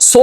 100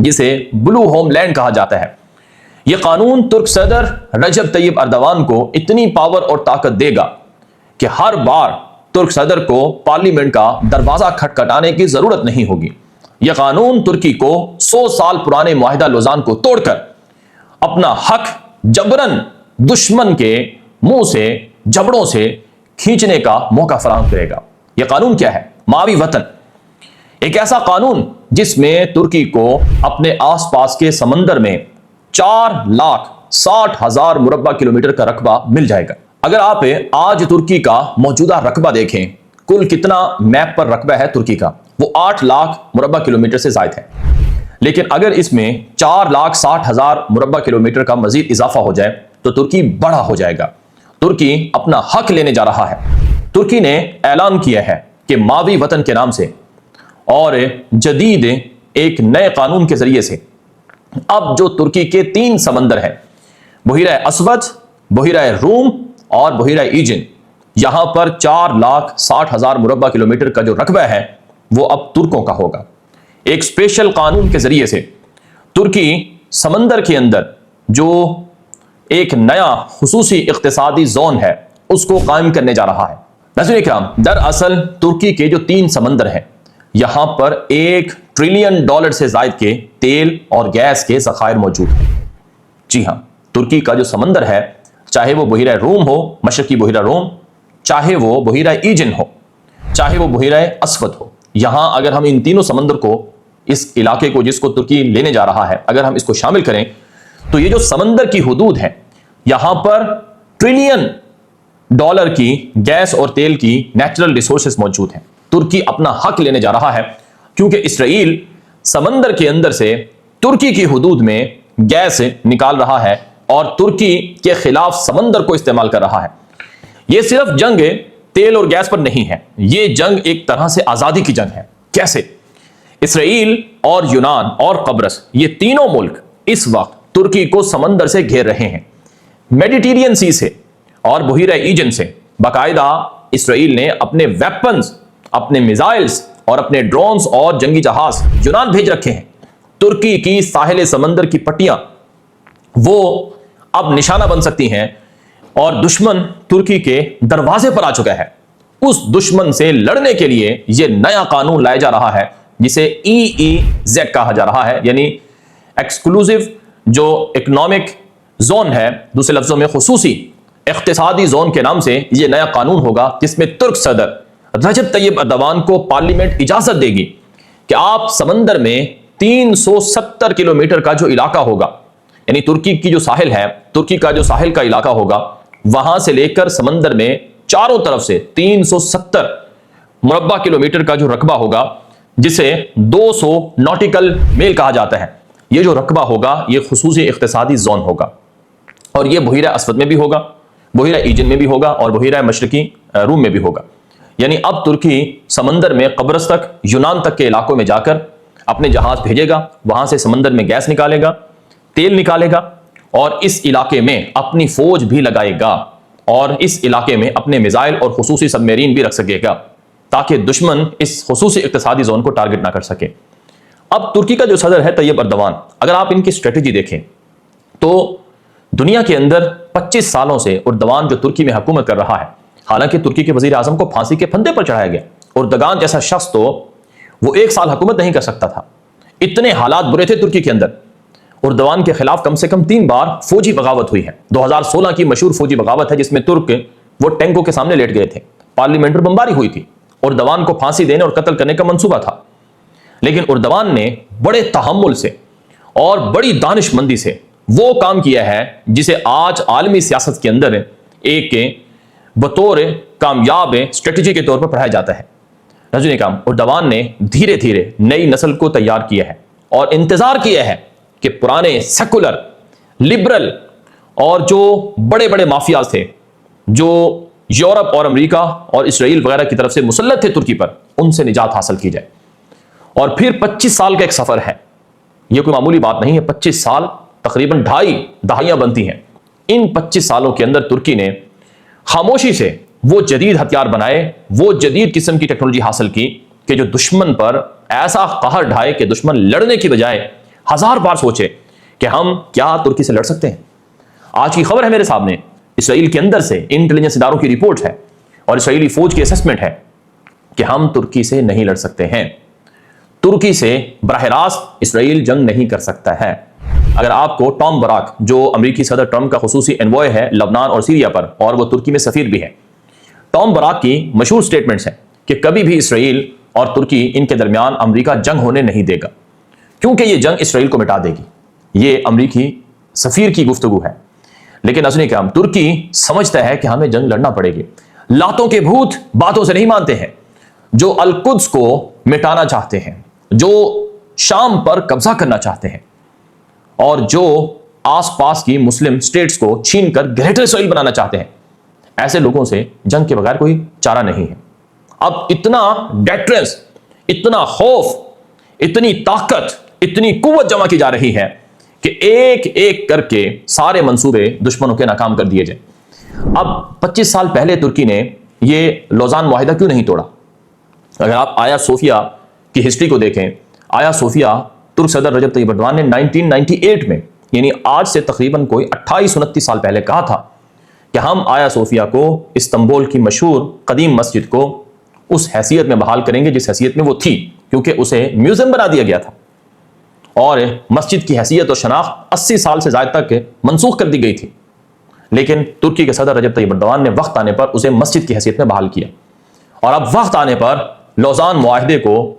جسے بلو home land کہا جاتا ہے۔ یہ قانون ترک صدر رجب طیب اردوان کو اتنی پاور اور طاقت دے گا کہ ہر بار ترک صدر کو پارلیمنٹ کا دروازہ کھٹکھٹانے کی ضرورت نہیں ہوگی۔ یہ قانون ترکی کو 100 سال پرانے معاہدہ لوزان کو توڑ کر اپنا حق جبرن دشمن کے منہ سے جبڑوں سے کھینچنے کا موقع فراہم کرے گا۔ یہ قانون کیا ہے؟ ماوی وطن، ایک ایسا قانون جس میں ترکی کو اپنے آس پاس کے سمندر میں 4,60,000 مربع کلومیٹر کا رقبہ مل جائے گا۔ اگر آپ آج ترکی کا موجودہ رقبہ دیکھیں، کل کتنا میپ پر رقبہ ہے ترکی کا، وہ 8 لاکھ مربع کلومیٹر سے زائد ہے۔ لیکن اگر اس میں 4,60,000 مربع کلومیٹر کا مزید اضافہ ہو جائے تو ترکی بڑا ہو جائے گا۔ ترکی اپنا حق لینے جا رہا ہے۔ ترکی نے اعلان کیا ہے کہ ماوی وطن کے نام سے اور جدید ایک نئے قانون کے ذریعے سے اب جو ترکی کے 3 سمندر ہیں، بحیرہ اسود، بحیرہ روم اور بحیرہ ایجن، یہاں پر 4,60,000 مربع کلومیٹر کا جو رقبہ ہے وہ اب ترکوں کا ہوگا۔ ایک اسپیشل قانون کے ذریعے سے ترکی سمندر کے اندر جو ایک نیا خصوصی اقتصادی زون ہے اس کو قائم کرنے جا رہا ہے۔ ناظرین کرام، دراصل ترکی کے جو 3 سمندر ہیں یہاں پر $1 ٹریلین سے زائد کے تیل اور گیس کے ذخائر موجود ہیں۔ جی ہاں، ترکی کا جو سمندر ہے، چاہے وہ بحیرہ روم ہو، مشرقی بحیرہ روم، چاہے وہ بحیرہ ایجن ہو، چاہے وہ بحیرہ اسود ہو، یہاں اگر ہم ان تینوں سمندر کو، اس علاقے کو جس کو ترکی لینے جا رہا ہے، اگر ہم اس کو شامل کریں تو یہ جو سمندر کی حدود ہے یہاں پر $1 ٹریلین کی گیس اور تیل کی نیچرل ریسورسز موجود ہیں۔ ترکی اپنا حق لینے جا رہا ہے کیونکہ اسرائیل سمندر کے اندر سے ترکی کی حدود میں گیس نکال رہا ہے اور ترکی کے خلاف سمندر کو استعمال کر رہا ہے۔ یہ صرف جنگ تیل اور گیس پر نہیں ہے، یہ جنگ ایک طرح سے آزادی کی جنگ ہے۔ کیسے؟ اسرائیل اور یونان اور قبرص، یہ تینوں ملک اس وقت ترکی کو سمندر سے گھیر رہے ہیں، میڈیٹرین سی سے اور بحیرہ ایجن سے۔ باقاعدہ اسرائیل نے اپنے ویپنز، اپنے میزائلز اور اپنے ڈرونز اور جنگی جہاز یونان بھیج رکھے ہیں۔ ترکی کی ساحل سمندر کی پٹیاں وہ اب نشانہ بن سکتی ہیں اور دشمن ترکی کے دروازے پر آ چکا ہے۔ اس دشمن سے لڑنے کے لیے یہ نیا قانون لایا جا رہا ہے جسے EEZ کہا جا رہا ہے، یعنی ایکسکلوزیو جو اکنامک زون ہے، دوسرے لفظوں میں خصوصی اقتصادی زون کے نام سے یہ نیا قانون ہوگا جس میں ترک صدر رجب طیب اردوان کو پارلیمنٹ اجازت دے گی کہ آپ سمندر میں 370 کلومیٹر کا جو علاقہ ہوگا، یعنی ترکی کی جو ساحل ہے، ترکی کا جو ساحل کا علاقہ ہوگا، وہاں سے لے کر سمندر میں چاروں طرف سے 370 مربع کلومیٹر کا جو رقبہ ہوگا جسے 200 ناٹیکل میل کہا جاتا ہے، یہ جو رقبہ ہوگا یہ خصوصی اقتصادی زون ہوگا اور یہ بحیرہ اسود میں بھی ہوگا، بحیرہ ایجن میں بھی ہوگا اور بحیرہ مشرقی روم میں بھی ہوگا۔ یعنی اب ترکی سمندر میں قبرص تک، یونان تک کے علاقوں میں جا کر اپنے جہاز بھیجے گا، وہاں سے سمندر میں گیس نکالے گا، تیل نکالے گا اور اس علاقے میں اپنی فوج بھی لگائے گا اور اس علاقے میں اپنے میزائل اور خصوصی سب میرین بھی رکھ سکے گا تاکہ دشمن اس خصوصی اقتصادی زون کو ٹارگٹ نہ کر سکے۔ اب ترکی کا جو صدر ہے طیب اردوان، اگر آپ ان کی اسٹریٹجی دیکھیں تو دنیا کے اندر 25 سالوں سے اردوان جو ترکی میں حکومت کر رہا ہے، حالانکہ ترکی کے وزیر اعظم کو پھانسی کے پھندے پر چڑھایا گیا، اردگان جیسا شخص تو وہ 1 سال حکومت نہیں کر سکتا تھا، اتنے حالات برے تھے ترکی کے اندر۔ اردوان کے خلاف کم سے کم 3 بار فوجی بغاوت ہوئی ہے۔ 2016 کی مشہور فوجی بغاوت ہے جس میں ترک وہ ٹینکوں کے سامنے لیٹ گئے تھے، پارلیمنٹ پر بمباری ہوئی تھی، اردوان کو پھانسی دینے اور قتل کرنے کا منصوبہ تھا، لیکن اردوان نے بڑے تحمل سے اور بڑی دانش مندی سے وہ کام کیا ہے جسے آج عالمی سیاست کے اندر ایک بطور کامیاب اسٹریٹجی کے طور پر پڑھایا جاتا ہے۔ ناظرین کرام، اردوان نے دھیرے دھیرے نئی نسل کو تیار کیا ہے اور انتظار کیا ہے کہ پرانے سیکولر، لبرل اور جو بڑے بڑے مافیاز تھے جو یورپ اور امریکہ اور اسرائیل وغیرہ کی طرف سے مسلط تھے ترکی پر، ان سے نجات حاصل کی جائے۔ اور پھر 25 سال کا ایک سفر ہے، یہ کوئی معمولی بات نہیں ہے۔ 25 سال تقریباً 2.5 دہائیاں بنتی ہیں۔ ان 25 سالوں کے اندر ترکی نے خاموشی سے وہ جدید ہتھیار بنائے، وہ جدید قسم کی ٹیکنالوجی حاصل کی کہ جو دشمن پر ایسا قہر ڈھائے کہ دشمن لڑنے کی بجائے 1000 بار سوچے کہ ہم کیا ترکی سے لڑ سکتے ہیں۔ آج کی خبر ہے میرے سامنے، اسرائیل کے اندر سے انٹیلیجنس اداروں کی رپورٹ ہے اور اسرائیلی فوج کی اسسمنٹ ہے کہ ہم ترکی سے نہیں لڑ سکتے ہیں۔ ترکی سے براہ راست اسرائیل جنگ نہیں کر سکتا ہے۔ اگر آپ کو ٹام براک، جو امریکی صدر ٹرمپ کا خصوصی انوائے ہے لبنان اور سیریا پر، اور وہ ترکی میں سفیر بھی ہے، ٹام براک کی مشہور سٹیٹمنٹس ہیں کہ کبھی بھی اسرائیل اور ترکی ان کے درمیان امریکہ جنگ ہونے نہیں دے گا، کیونکہ یہ جنگ اسرائیل کو مٹا دے گی۔ یہ امریکی سفیر کی گفتگو ہے۔ لیکن ناظرین کرام، ترکی سمجھتا ہے کہ ہمیں جنگ لڑنا پڑے گی۔ لاتوں کے بھوت باتوں سے نہیں مانتے ہیں۔ جو القدس کو مٹانا چاہتے ہیں، جو شام پر قبضہ کرنا چاہتے ہیں، اور جو آس پاس کی مسلم سٹیٹس کو چھین کر گریٹر اسرائیل بنانا چاہتے ہیں، ایسے لوگوں سے جنگ کے بغیر کوئی چارہ نہیں ہے۔ اب اتنا ڈیٹرنس، اتنا خوف، اتنی طاقت، اتنی قوت جمع کی جا رہی ہے کہ ایک ایک کر کے سارے منصوبے دشمنوں کے ناکام کر دیے جائیں۔ اب 25 سال پہلے ترکی نے یہ لوزان معاہدہ کیوں نہیں توڑا؟ اگر آپ آیا صوفیہ کی ہسٹری کو دیکھیں، آیا صوفیہ ترک صدر رجب طیب اردوان نے 1998 میں، یعنی آج سے تقریباً کوئی 28-29 سال پہلے کہا تھا کہ ہم آیا صوفیہ کو، استنبول کی مشہور قدیم مسجد کو، اس حیثیت میں بحال کریں گے جس حیثیت میں وہ تھی، کیونکہ اسے میوزیم بنا دیا گیا تھا اور مسجد کی حیثیت اور شناخت 80 سال سے زائد تک منسوخ کر دی گئی تھی۔ لیکن ترکی کے صدر رجب طیب اردوان نے وقت آنے پر اسے مسجد کی حیثیت میں بحال کیا، اور اب وقت آنے پر لوزان معاہدے کو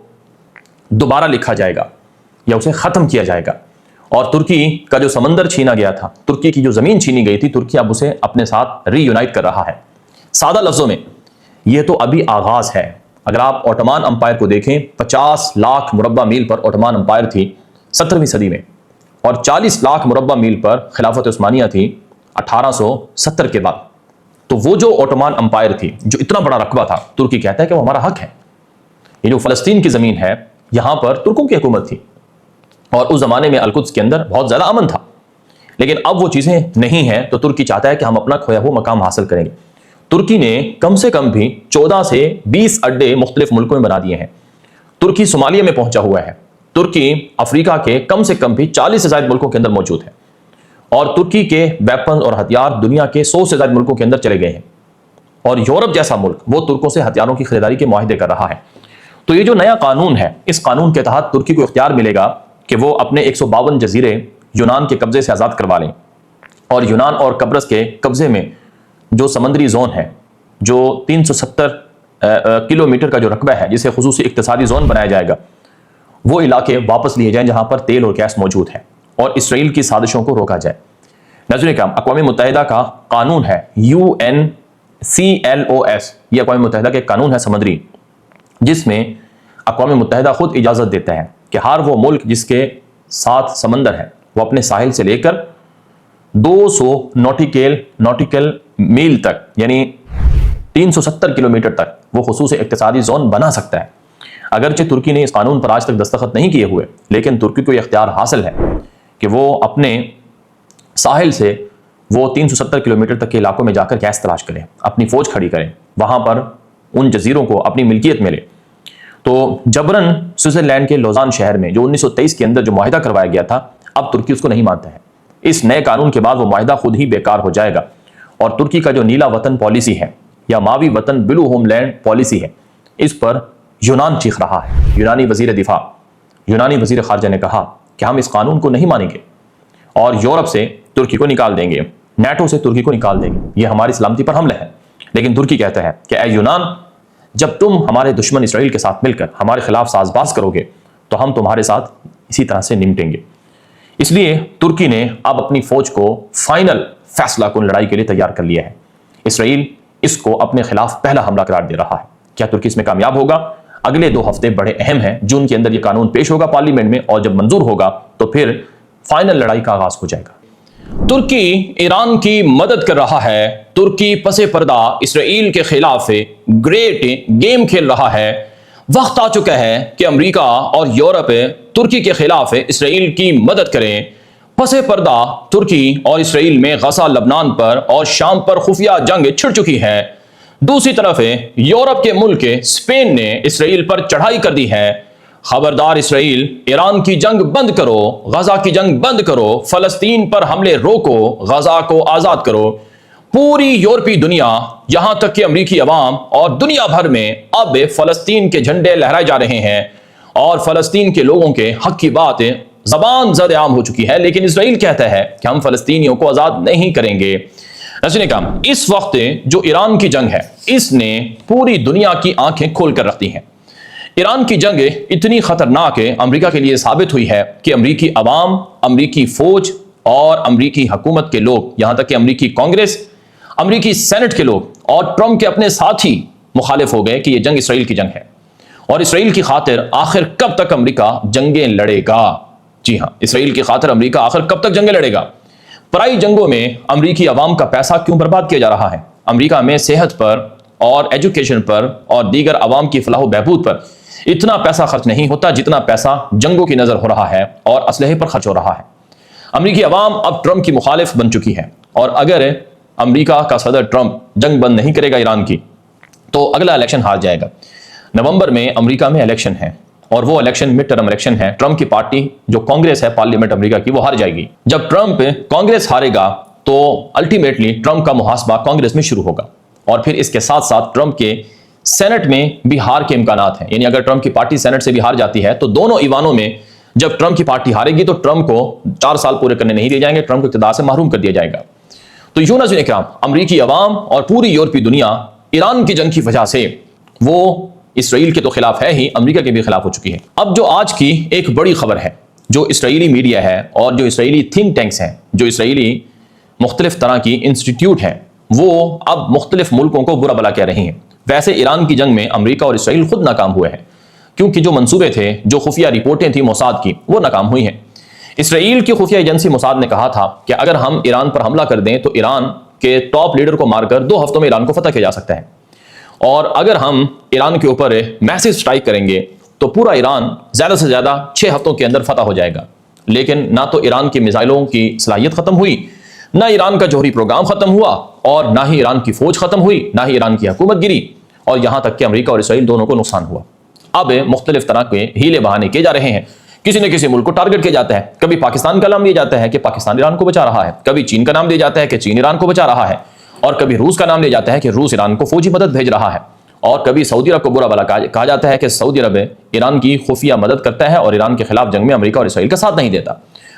دوبارہ لکھا جائے گا یا اسے ختم کیا جائے گا۔ اور ترکی کا جو سمندر چھینا گیا تھا، ترکی کی جو زمین چھینی گئی تھی، ترکی اب اسے اپنے ساتھ ری یونائٹ کر رہا ہے۔ سادہ لفظوں میں یہ تو ابھی آغاز ہے۔ اگر آپ اوٹومان امپائر کو دیکھیں، 50 لاکھ مربع میل پر اوٹومان امپائر تھی 17ویں صدی میں، اور 40 لاکھ مربع میل پر خلافت عثمانیہ تھی 1870 کے بعد۔ تو وہ جو اوٹومان امپائر تھی، جو اتنا بڑا رقبہ تھا، ترکی کہتا ہے کہ وہ ہمارا حق ہے۔ یہ جو فلسطین کی زمین ہے، یہاں پر ترکوں کی حکومت تھی، اور اس زمانے میں القدس کے اندر بہت زیادہ امن تھا۔ لیکن اب وہ چیزیں نہیں ہیں، تو ترکی چاہتا ہے کہ ہم اپنا کھویا ہوا مقام حاصل کریں گے۔ ترکی نے کم سے کم بھی 14 سے 20 اڈے مختلف ملکوں میں بنا دیے ہیں۔ ترکی صومالیہ میں پہنچا ہوا ہے۔ ترکی افریقہ کے کم سے کم بھی 40 سے زائد ملکوں کے اندر موجود ہے، اور ترکی کے ویپن اور ہتھیار دنیا کے 100 سے زائد ملکوں کے اندر چلے گئے ہیں، اور یورپ جیسا ملک وہ ترکوں سے ہتھیاروں کی خریداری کے معاہدے کر رہا ہے۔ تو یہ جو نیا قانون ہے، اس قانون کے تحت ترکی کو اختیار ملے گا کہ وہ اپنے 152 جزیرے یونان کے قبضے سے آزاد کروا لیں، اور یونان اور قبرص کے قبضے میں جو سمندری زون ہے، جو 370 کلومیٹر کا جو رقبہ ہے، جسے خصوصی اقتصادی زون بنایا جائے گا، وہ علاقے واپس لیے جائیں جہاں پر تیل اور گیس موجود ہے، اور اسرائیل کی سازشوں کو روکا جائے۔ ناظرین کرام، اقوام متحدہ کا قانون ہے UNCLOS، یہ اقوام متحدہ کے قانون ہے سمندری، جس میں اقوام متحدہ خود اجازت دیتا ہے کہ ہر وہ ملک جس کے ساتھ سمندر ہے، وہ اپنے ساحل سے لے کر 200 نوٹیکل میل تک، یعنی 370 کلومیٹر تک وہ خصوصی اقتصادی زون بنا سکتا ہے۔ اگرچہ ترکی نے اس قانون پر آج تک دستخط نہیں کیے ہوئے، لیکن ترکی کو یہ اختیار حاصل ہے کہ وہ اپنے ساحل سے وہ 370 کلومیٹر تک کے علاقوں میں جا کر گیس تلاش کریں، اپنی فوج کھڑی کریں، وہاں پر ان جزیروں کو اپنی ملکیت میں لے۔ تو جبرن سوئٹزرلینڈ کے لوزان شہر میں جو 1923 کے اندر جو معاہدہ کروایا گیا تھا، اب ترکی اس کو نہیں مانتا ہے۔ اس نئے قانون کے بعد وہ معاہدہ خود ہی بیکار ہو جائے گا، اور ترکی کا جو نیلا وطن پالیسی ہے، یا ماوی وطن بلو ہوم لینڈ پالیسی ہے، اس پر یونان چیخ رہا ہے۔ یونانی وزیر دفاع، یونانی وزیر خارجہ نے کہا کہ ہم اس قانون کو نہیں مانیں گے، اور یورپ سے ترکی کو نکال دیں گے، نیٹو سے ترکی کو نکال دیں گے، یہ ہماری سلامتی پر حملہ ہے۔ لیکن ترکی کہتا ہے کہ اے یونان، جب تم ہمارے دشمن اسرائیل کے ساتھ مل کر ہمارے خلاف ساز باز کرو گے تو ہم تمہارے ساتھ اسی طرح سے نمٹیں گے۔ اس لیے ترکی نے اب اپنی فوج کو فائنل فیصلہ کن لڑائی کے لیے تیار کر لیا ہے۔ اسرائیل اس کو اپنے خلاف پہلا حملہ قرار دے رہا ہے۔ کیا ترکی اس میں کامیاب ہوگا؟ اگلے 2 ہفتے بڑے اہم ہیں۔ جون کے اندر یہ قانون پیش ہوگا پارلیمنٹ میں، اور جب منظور ہوگا تو پھر فائنل لڑائی کا آغاز ہو جائے گا۔ ترکی ایران کی مدد کر رہا ہے۔ ترکی پس پردہ اسرائیل کے خلاف گریٹ گیم کھیل رہا ہے۔ وقت آ چکا ہے کہ امریکہ اور یورپ ترکی کے خلاف اسرائیل کی مدد کریں۔ پس پردہ ترکی اور اسرائیل میں غزہ، لبنان پر اور شام پر خفیہ جنگ چھڑ چکی ہے۔ دوسری طرف یورپ کے ملک اسپین نے اسرائیل پر چڑھائی کر دی ہے۔ خبردار اسرائیل، ایران کی جنگ بند کرو، غزہ کی جنگ بند کرو، فلسطین پر حملے روکو، غزہ کو آزاد کرو۔ پوری یورپی دنیا، یہاں تک کہ امریکی عوام اور دنیا بھر میں اب فلسطین کے جھنڈے لہرائے جا رہے ہیں اور فلسطین کے لوگوں کے حق کی بات زبان زد عام ہو چکی ہے، لیکن اسرائیل کہتا ہے کہ ہم فلسطینیوں کو آزاد نہیں کریں گے۔ ناظرین کرام، اس وقت جو ایران کی جنگ ہے اس نے پوری دنیا کی آنکھیں کھول کر رکھ دی ہیں۔ ایران کی جنگ اتنی خطرناک امریکہ کے لیے ثابت ہوئی ہے کہ امریکی عوام، امریکی فوج اور امریکی حکومت کے لوگ، یہاں تک کہ امریکی کانگریس، امریکی سینٹ کے لوگ اور ٹرمپ کے اپنے ساتھی مخالف ہو گئے کہ یہ جنگ اسرائیل کی جنگ ہے، اور اسرائیل کی خاطر آخر کب تک امریکہ جنگیں لڑے گا؟ جی ہاں، اسرائیل کی خاطر امریکہ آخر کب تک جنگیں لڑے گا؟ پرائی جنگوں میں امریکی عوام کا پیسہ کیوں برباد کیا جا رہا ہے؟ امریکہ میں صحت پر اور ایجوکیشن پر اور دیگر عوام کی فلاح و بہبود پر اتنا پیسہ خرچ نہیں ہوتا جتنا پیسہ جنگوں کی نظر ہو رہا ہے اور اسلحے پر خرچ ہو رہا ہے۔ امریکی عوام اب ٹرمپ کی مخالف بن چکی ہے، اور اگر امریکہ کا صدر ٹرمپ جنگ بند نہیں کرے گا ایران کی تو اگلا الیکشن ہار جائے گا۔ نومبر میں امریکہ میں الیکشن ہے، اور وہ الیکشن مڈ ٹرم الیکشن ہے۔ ٹرمپ کی پارٹی جو کانگریس ہے پارلیمنٹ امریکہ کی، وہ ہار جائے گی۔ جب ٹرمپ کانگریس ہارے گا تو الٹیمیٹلی ٹرمپ کا محاسبہ کانگریس میں شروع ہوگا، اور پھر اس کے ساتھ ساتھ ٹرمپ کے سینٹ میں بھی ہار کے امکانات ہیں۔ یعنی اگر ٹرمپ کی پارٹی سینٹ سے بھی ہار جاتی ہے تو دونوں ایوانوں میں جب ٹرمپ کی پارٹی ہارے گی تو ٹرمپ کو 4 سال پورے کرنے نہیں دیے جائیں گے، ٹرمپ کو اقتدار سے محروم کر دیا جائے گا۔ تو یوں ناظرین کرام، امریکی عوام اور پوری یورپی دنیا ایران کی جنگ کی وجہ سے وہ اسرائیل کے تو خلاف ہے ہی، امریکہ کے بھی خلاف ہو چکی ہے۔ اب جو آج کی ایک بڑی خبر ہے، جو اسرائیلی میڈیا ہے اور جو اسرائیلی تھنک ٹینکس ہیں، جو اسرائیلی مختلف طرح کی انسٹیٹیوٹ ہیں، وہ اب مختلف ملکوں کو برا بلا کہہ رہی ہیں۔ ویسے ایران کی جنگ میں امریکہ اور اسرائیل خود ناکام ہوئے ہیں، کیونکہ جو منصوبے تھے، جو خفیہ رپورٹیں تھیں موساد کی، وہ ناکام ہوئی ہیں۔ اسرائیل کی خفیہ ایجنسی موساد نے کہا تھا کہ اگر ہم ایران پر حملہ کر دیں تو ایران کے ٹاپ لیڈر کو مار کر 2 ہفتوں میں ایران کو فتح کیا جا سکتا ہے، اور اگر ہم ایران کے اوپر میسو سٹرائک کریں گے تو پورا ایران زیادہ سے زیادہ 6 ہفتوں کے اندر فتح ہو جائے گا۔ لیکن نہ تو ایران کی میزائلوں کی صلاحیت ختم ہوئی، نہ ایران کا جوہری پروگرام ختم ہوا، اور نہ ہی ایران کی فوج ختم ہوئی، نہ ہی ایران کی حکومت گری، اور یہاں تک کہ امریکہ اور اسرائیل دونوں کو نقصان ہوا۔ اب مختلف طرح کے ہیلے بہانے کیے جا رہے ہیں، کسی نہ کسی ملک کو ٹارگٹ کیا جاتا ہے۔ کبھی پاکستان کا نام لیا جاتا ہے کہ پاکستان ایران کو بچا رہا ہے، کبھی چین کا نام لیا جاتا ہے کہ چین ایران کو بچا رہا ہے، اور کبھی روس کا نام لیا جاتا ہے کہ روس ایران کو فوجی مدد بھیج رہا ہے، اور کبھی سعودی عرب کو برا بلا کہا جاتا ہے کہ سعودی عرب ایران کی خفیہ مدد کرتا ہے اور ایران کے خلاف جنگ میں امریکہ اور اسرائیل کا ساتھ نہیں دیتا،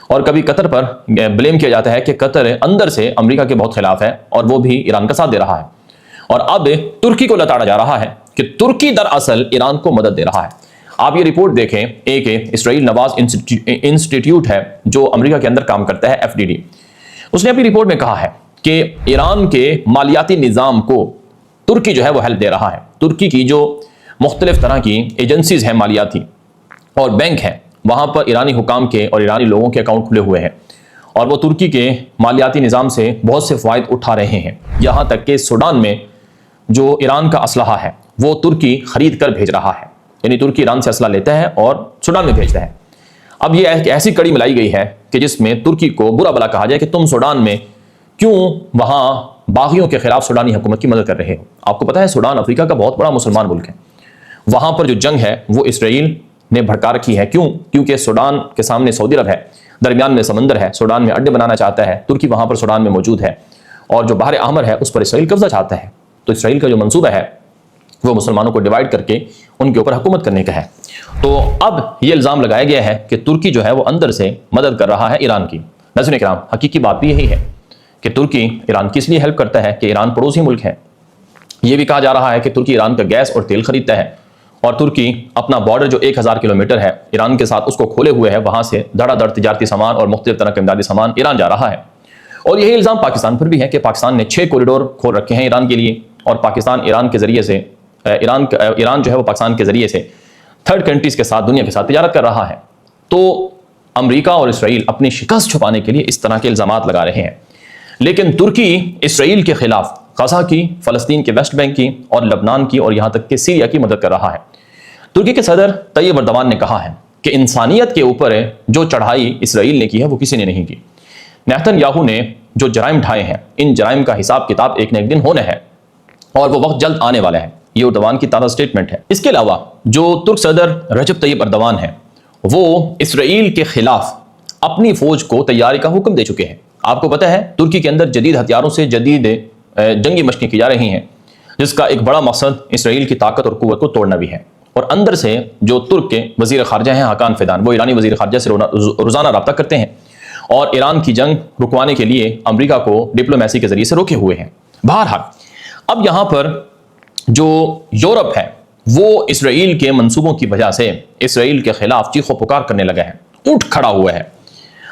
اور کبھی قطر پر بلیم کیا جاتا ہے کہ قطر اندر سے امریکہ کے بہت خلاف ہے اور وہ بھی ایران کا ساتھ دے رہا ہے، اور اب ترکی کو لتاڑا جا رہا ہے کہ ترکی دراصل ایران کو مدد دے رہا ہے۔ آپ یہ رپورٹ دیکھیں، ایک اسرائیل نواز انسٹیٹیوٹ ہے جو امریکہ کے اندر کام کرتا ہے، FDD، اس نے اپنی رپورٹ میں کہا ہے کہ ایران کے مالیاتی نظام کو ترکی جو ہے وہ ہیلپ دے رہا ہے۔ ترکی کی جو مختلف طرح کی ایجنسیز ہیں مالیاتی اور بینک ہیں، وہاں پر ایرانی حکام کے اور ایرانی لوگوں کے اکاؤنٹ کھلے ہوئے ہیں، اور وہ ترکی کے مالیاتی نظام سے بہت سے فوائد اٹھا رہے ہیں۔ یہاں تک کہ سوڈان میں جو ایران کا اسلحہ ہے وہ ترکی خرید کر بھیج رہا ہے، یعنی ترکی ایران سے اسلحہ لیتا ہے اور سوڈان میں بھیجتا ہے۔ اب یہ ایک ایسی کڑی ملائی گئی ہے کہ جس میں ترکی کو برا بلا کہا جائے کہ تم سوڈان میں کیوں وہاں باغیوں کے خلاف سوڈانی حکومت کی مدد کر رہے ہو۔ آپ کو پتا ہے سوڈان افریقہ کا بہت بڑا مسلمان ملک ہے، وہاں پر جو جنگ ہے وہ اسرائیل نے بھڑکا رکھی ہے۔ کیوں؟ کیونکہ سوڈان کے سامنے سعودی عرب ہے، درمیان میں سمندر ہے، سوڈان میں اڈے بنانا چاہتا ہے، ترکی وہاں پر سوڈان میں موجود ہے، اور جو بحر احمر ہے اس پر اسرائیل قبضہ چاہتا ہے۔ تو اسرائیل کا جو منصوبہ ہے وہ مسلمانوں کو ڈیوائیڈ کر کے ان کے اوپر حکومت کرنے کا ہے۔ تو اب یہ الزام لگایا گیا ہے کہ ترکی جو ہے وہ اندر سے مدد کر رہا ہے ایران کی۔ ناظرین کرام، حقیقی بات بھی یہی ہے کہ ترکی ایران کی اس لیے ہیلپ کرتا ہے کہ ایران پڑوسی ملک ہے۔ یہ بھی کہا جا رہا ہے کہ ترکی ایران کا گیس اور تیل خریدتا ہے، اور ترکی اپنا بارڈر جو 1000 کلومیٹر ہے ایران کے ساتھ اس کو کھولے ہوئے ہے، وہاں سے دھڑا دھڑ تجارتی سامان اور مختلف طرح کے امدادی سامان ایران جا رہا ہے۔ اور یہی الزام پاکستان پر بھی ہے کہ پاکستان نے 6 کوریڈور کھول رکھے ہیں ایران کے لیے، اور پاکستان ایران کے ذریعے سے ایران جو ہے وہ پاکستان کے ذریعے سے تھرڈ کنٹریز کے ساتھ، دنیا کے ساتھ تجارت کر رہا ہے۔ تو امریکہ اور اسرائیل اپنی شکست چھپانے کے لیے اس طرح کے الزامات لگا رہے ہیں، لیکن ترکی اسرائیل کے خلاف غزہ کی، فلسطین کے ویسٹ بینک کی اور لبنان کی اور یہاں تک کہ سیریا کی مدد کر رہا ہے۔ ترکی کے صدر طیب اردوان نے کہا ہے کہ انسانیت کے اوپر جو چڑھائی اسرائیل نے کی ہے وہ کسی نے نہیں کی۔ نیتن یاہو نے جو جرائم ڈھائے ہیں، ان جرائم کا حساب کتاب ایک نہ ایک دن ہونا ہے، اور وہ وقت جلد آنے والا ہے۔ یہ اردوان کی تازہ سٹیٹمنٹ ہے۔ اس کے علاوہ جو ترک صدر رجب طیب اردوان ہیں وہ اسرائیل کے خلاف اپنی فوج کو تیاری کا حکم دے چکے ہیں۔ آپ کو پتہ ہے ترکی کے اندر جدید ہتھیاروں سے جدید جنگی مشقیں کی جا رہی ہیں، جس کا ایک بڑا مقصد اسرائیل کی طاقت اور قوت کو توڑنا بھی ہے۔ اور اندر سے جو ترک کے وزیر خارجہ ہیں حاکان فیدان، وہ ایرانی وزیر خارجہ سے روزانہ رابطہ کرتے ہیں اور ایران کی جنگ رکوانے کے لیے امریکہ کو ڈپلومیسی کے ذریعے سے روکے ہوئے ہیں۔ بہرحال اب یہاں پر جو یورپ ہے وہ اسرائیل کے منصوبوں کی وجہ سے اسرائیل کے خلاف چیخ و پکار کرنے لگا ہے، اٹھ کھڑا ہوا ہے۔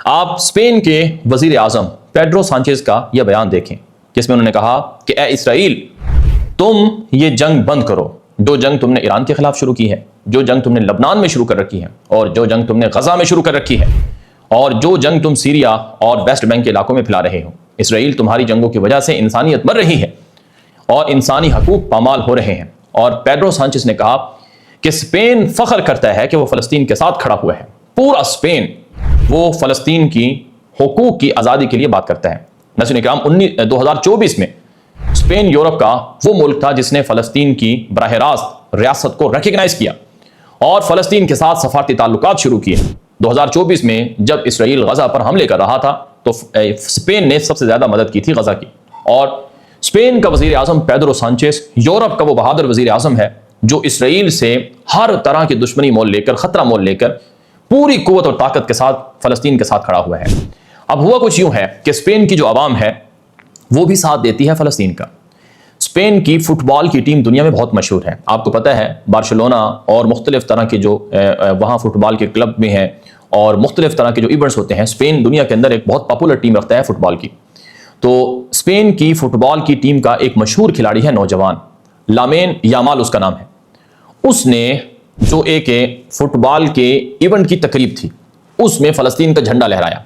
آپ اسپین کے وزیر اعظم پیڈرو سانچیز کا یہ بیان دیکھیں جس میں انہوں نے کہا کہ اے اسرائیل، تم یہ جنگ بند کرو، جو جنگ تم نے ایران کے خلاف شروع کی ہے، جو جنگ تم نے لبنان میں شروع کر رکھی ہے، اور جو جنگ تم نے غزہ میں شروع کر رکھی ہے، اور جو جنگ تم سیریا اور ویسٹ بینک کے علاقوں میں پھیلا رہے ہو۔ اسرائیل تمہاری جنگوں کی وجہ سے انسانیت مر رہی ہے اور انسانی حقوق پامال ہو رہے ہیں۔ اور پیڈرو سانچیز نے کہا کہ اسپین فخر کرتا ہے کہ وہ فلسطین کے ساتھ کھڑا ہوا ہے، پورا اسپین وہ فلسطین کی حقوق کی آزادی کے لیے بات کرتا ہے۔ ناظرین اکرام، 2024 میں اسپین یورپ کا وہ ملک تھا جس نے فلسطین کی براہ راست ریاست کو ریکگنائز کیا اور فلسطین کے ساتھ سفارتی تعلقات شروع کیے۔ 2024 میں جب اسرائیل غزہ پر حملے کر رہا تھا تو اسپین نے سب سے زیادہ مدد کی تھی غزہ کی، اور اسپین کا وزیر اعظم پیڈرو سانچیز یورپ کا وہ بہادر وزیر اعظم ہے جو اسرائیل سے ہر طرح کی دشمنی مول لے کر، خطرہ مول لے کر پوری قوت اور طاقت کے ساتھ فلسطین کے ساتھ کھڑا ہوا ہے۔ اب ہوا کچھ یوں ہے کہ اسپین کی جو عوام ہے وہ بھی ساتھ دیتی ہے فلسطین کا۔ اسپین کی فٹ بال کی ٹیم دنیا میں بہت مشہور ہے، آپ کو پتہ ہے بارسلونا اور مختلف طرح کے جو وہاں فٹ بال کے کلب بھی ہیں اور مختلف طرح کے جو ایونٹس ہوتے ہیں، اسپین دنیا کے اندر ایک بہت پاپولر ٹیم رکھتا ہے فٹ بال کی۔ تو اسپین کی فٹ بال کی ٹیم کا ایک مشہور کھلاڑی ہے نوجوان، لامین یامال اس کا نام ہے۔ اس نے جو ایک فٹ بال کے ایونٹ کی تقریب تھی اس میں فلسطین کا جھنڈا لہرایا۔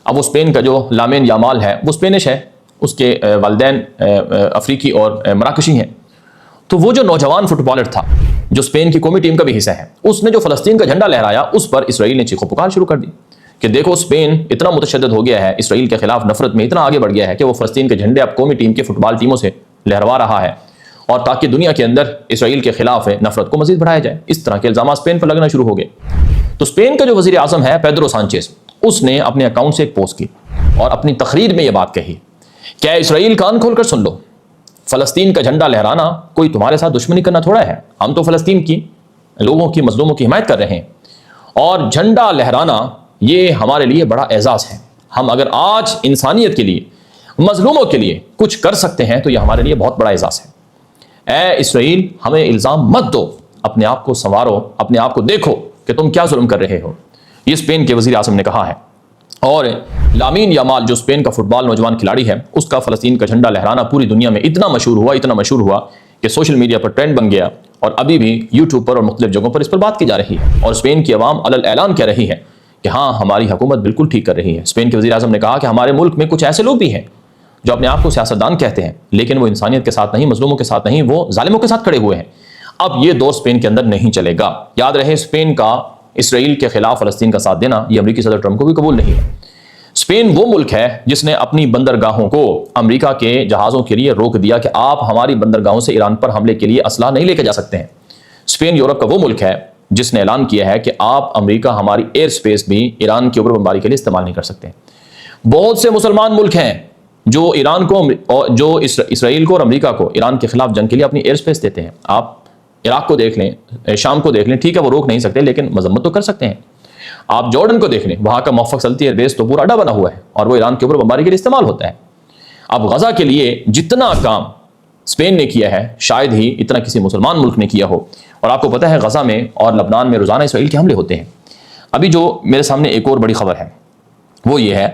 اب وہ اسپین کا جو لامین یامال ہے وہ اسپینش ہے، اس کے والدین افریقی اور مراکشی ہیں۔ تو وہ جو نوجوان فٹ بالر تھا جو اسپین کی قومی ٹیم کا بھی حصہ ہے، اس نے جو فلسطین کا جھنڈا لہرایا اس پر اسرائیل نے چیخ و پکار شروع کر دی کہ دیکھو اسپین اتنا متشدد ہو گیا ہے، اسرائیل کے خلاف نفرت میں اتنا آگے بڑھ گیا ہے کہ وہ فلسطین کے جھنڈے اب قومی ٹیم کے فٹ بال ٹیموں سے لہروا رہا ہے، اور تاکہ دنیا کے اندر اسرائیل کے خلاف نفرت کو مزید بڑھایا جائے۔ اس طرح کے الزامات اسپین پر لگنا شروع ہو گئے۔ تو اسپین کا جو وزیر اعظم ہے پیڈرو سانچیز، اس نے اپنے اکاؤنٹ سے ایک پوسٹ کی اور اپنی تقریر میں یہ بات کہی کہ اسرائیل کان کھول کر سن لو، فلسطین کا جھنڈا لہرانا کوئی تمہارے ساتھ دشمنی کرنا تھوڑا ہے، ہم تو فلسطین کی لوگوں کی، مظلوموں کی حمایت کر رہے ہیں، اور جھنڈا لہرانا یہ ہمارے لیے بڑا اعزاز ہے۔ ہم اگر آج انسانیت کے لیے، مظلوموں کے لیے کچھ کر سکتے ہیں تو یہ ہمارے لیے بہت بڑا اعزاز ہے۔ اے اسرائیل، ہمیں الزام مت دو، اپنے آپ کو سنوارو، اپنے آپ کو دیکھو کہ تم کیا ظلم کر رہے ہو، یہ اسپین کے وزیر اعظم نے کہا ہے۔ اور لامین یامال جو اسپین کا فٹ بال نوجوان کھلاڑی ہے، اس کا فلسطین کا جھنڈا لہرانا پوری دنیا میں اتنا مشہور ہوا کہ سوشل میڈیا پر ٹرینڈ بن گیا، اور ابھی بھی یوٹیوب پر اور مختلف جگہوں پر اس پر بات کی جا رہی ہے، اور اسپین کی عوام علل اعلان کہہ رہی ہے کہ ہاں ہماری حکومت بالکل ٹھیک کر رہی ہے۔ اسپین کے وزیر اعظم نے کہا کہ ہمارے ملک میں کچھ ایسے لوگ بھی ہیں جو اپنے آپ کو سیاستدان کہتے ہیں لیکن وہ انسانیت کے ساتھ نہیں، مظلوموں کے ساتھ نہیں، وہ ظالموں کے ساتھ کھڑے ہوئے ہیں۔ اب یہ دور اسپین کے اندر نہیں چلے گا۔ یاد رہے، اسپین کا اسرائیل کے خلاف فلسطین کا ساتھ دینا یہ امریکی صدر ٹرمپ کو بھی قبول نہیں ہے۔ اسپین وہ ملک ہے جس نے اپنی بندرگاہوں کو امریکہ کے جہازوں کے لیے روک دیا کہ آپ ہماری بندرگاہوں سے ایران پر حملے کے لیے اسلحہ نہیں لے کے جا سکتے ہیں۔ اسپین یورپ کا وہ ملک ہے جس نے اعلان کیا ہے کہ آپ امریکہ ہماری ایئر سپیس بھی ایران کے اوپر بمباری کے لیے استعمال نہیں کر سکتے۔ بہت سے مسلمان ملک ہیں جو ایران کو، جو اسرائیل کو اور امریکہ کو ایران کے خلاف جنگ کے لیے اپنی ایئر سپیس دیتے ہیں۔ آپ عراق کو دیکھ لیں، شام کو دیکھ لیں، ٹھیک ہے وہ روک نہیں سکتے لیکن مذمت تو کر سکتے ہیں۔ آپ جارڈن کو دیکھ لیں، وہاں کا موفق سلطی ایئر بیس تو پورا اڈا بنا ہوا ہے اور وہ ایران کے اوپر بمباری کے لیے استعمال ہوتا ہے۔ اب غزہ کے لیے جتنا کام اسپین نے کیا ہے شاید ہی اتنا کسی مسلمان ملک نے کیا ہو، اور آپ کو پتہ ہے غزہ میں اور لبنان میں روزانہ اسرائیل کے حملے ہوتے ہیں۔ ابھی جو میرے سامنے ایک اور بڑی خبر ہے وہ یہ ہے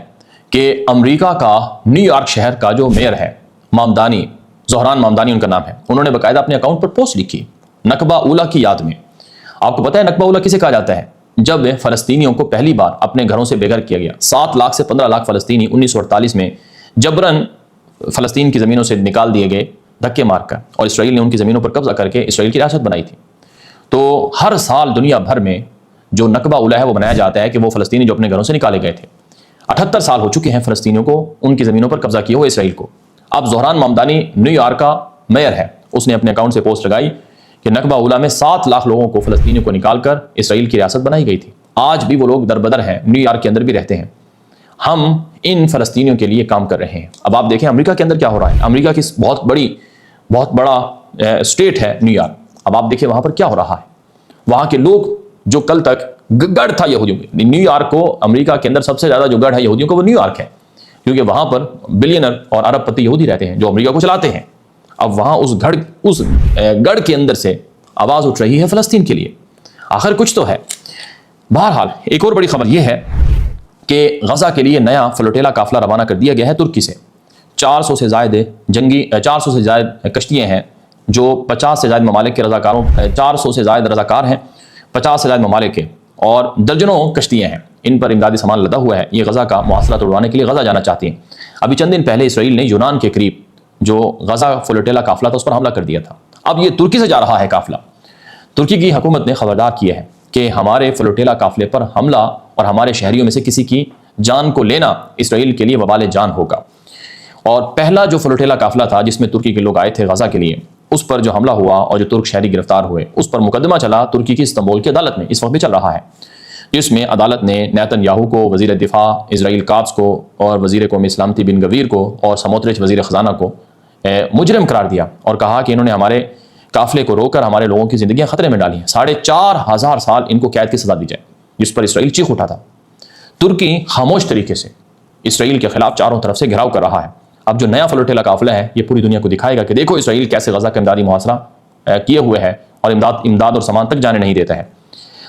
کہ امریکہ کا نیو یارک شہر کا جو میئر ہے مامدانی، زہران مامدانی ان کا نام ہے، انہوں نے باقاعدہ اپنے اکاؤنٹ پر پوسٹ لکھی نکبہ اولا کی یاد میں۔ آپ کو پتہ ہے نکبہ اولا کسے کہا جاتا ہے؟ جب فلسطینیوں کو پہلی بار اپنے گھروں سے بے گھر کیا گیا، 7 لاکھ سے 15 لاکھ فلسطینی 1948 میں جبراً فلسطین کی زمینوں سے نکال دیے گئے دھکے مار کر، اور اسرائیل نے ان کی زمینوں پر قبضہ کر کے اسرائیل کی ریاست بنائی تھی۔ تو ہر سال دنیا بھر میں جو نکبہ اولا ہے وہ منایا جاتا ہے کہ وہ فلسطینی جو اپنے گھروں سے نکالے گئے تھے۔ 78 سال ہو چکے ہیں فلسطینیوں کو ان کی زمینوں پر قبضہ کیا ہوا اسرائیل کو۔ اب زہران مامدانی نیو یارک کا میئر ہے، اس نے اپنے اکاؤنٹ سے پوسٹ لگائی کہ نکبہ اولا میں 7 لاکھ لوگوں کو، فلسطینیوں کو نکال کر اسرائیل کی ریاست بنائی گئی تھی۔ آج بھی وہ لوگ دربدر ہیں، نیو یارک کے اندر بھی رہتے ہیں۔ ہم ان فلسطینیوں کے لیے کام کر رہے ہیں۔ اب آپ دیکھیں امریکہ کے اندر کیا ہو رہا ہے۔ امریکہ کی بہت بڑا اسٹیٹ ہے نیو یارک۔ اب آپ دیکھیں وہاں پر کیا ہو رہا ہے۔ وہاں کے لوگ جو کل تک گڑھ تھا یہودیوں کا، نیو یارک کو امریکہ کے اندر سب سے زیادہ جو گڑھ ہے یہودیوں کا وہ نیو یارک ہے، کیونکہ وہاں پر بلینر اور ارب پتی یہودی رہتے ہیں جو امریکہ کو چلاتے ہیں۔ اب وہاں اس گڑھ کے اندر سے آواز اٹھ رہی ہے فلسطین کے لیے، آخر کچھ تو ہے۔ بہرحال ایک اور بڑی خبر یہ ہے کہ غزہ کے لیے نیا فلوٹیلا قافلہ روانہ کر دیا گیا ہے ترکی سے۔ 400 سے زائد کشتیاں ہیں جو 50 سے زائد ممالک کے رضاکاروں، 400 سے زائد رضاکار ہیں 50 سے زائد ممالک کے، اور درجنوں کشتیاں ہیں، ان پر امدادی سامان لدا ہوا ہے۔ یہ غزہ کا محاصرہ توڑوانے کے لیے غزہ جانا چاہتی ہیں۔ ابھی چند دن پہلے اسرائیل نے یونان کے قریب جو غزہ فلوٹیلا قافلہ تھا اس پر حملہ کر دیا تھا۔ اب یہ ترکی سے جا رہا ہے قافلہ۔ ترکی کی حکومت نے خبردار کیا ہے کہ ہمارے فلوٹیلا قافلے پر حملہ اور ہمارے شہریوں میں سے کسی کی جان کو لینا اسرائیل کے لیے وبال جان ہوگا۔ اور پہلا جو فلوٹیلا قافلہ تھا جس میں ترکی کے لوگ آئے تھے غزہ کے لیے، اس پر جو حملہ ہوا اور جو ترک شہری گرفتار ہوئے، اس پر مقدمہ چلا ترکی کی استنبول کی عدالت میں، اس وقت بھی چل رہا ہے، جس میں عدالت نے نیتن یاہو کو، وزیر دفاع اسرائیل کاتز کو، اور وزیر قومی سلامتی بن گویر کو، اور سموترچ وزیر خزانہ کو مجرم قرار دیا اور کہا کہ انہوں نے ہمارے قافلے کو روک کر ہمارے لوگوں کی زندگیاں خطرے میں ڈالی ہیں۔ 4,500 سال ان کو قید کی سزا دی جائے، جس پر اسرائیل چیخ اٹھا تھا۔ ترکی خاموش طریقے سے اسرائیل کے خلاف چاروں طرف سے گھیراؤ کر رہا ہے۔ اب جو نیا فلوٹیلا قافلہ ہے یہ پوری دنیا کو دکھائے گا کہ دیکھو اسرائیل کیسے غزہ کا امدادی محاصرہ کیے ہوئے ہے اور امداد اور سامان تک جانے نہیں دیتا ہے۔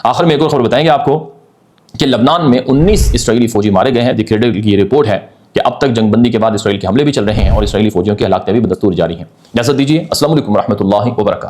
آخر میں ایک اور خبر بتائیں گے آپ کو کہ لبنان میں 19 اسرائیلی فوجی مارے گئے ہیں۔ دی کریڈل کی رپورٹ ہے کہ اب تک جنگ بندی کے بعد اسرائیل کے حملے بھی چل رہے ہیں اور اسرائیلی فوجیوں کی ہلاکتیں بھی بدستور جاری ہیں۔ اجازت دیجیے، السلام علیکم ورحمۃ اللہ وبرکاتہ۔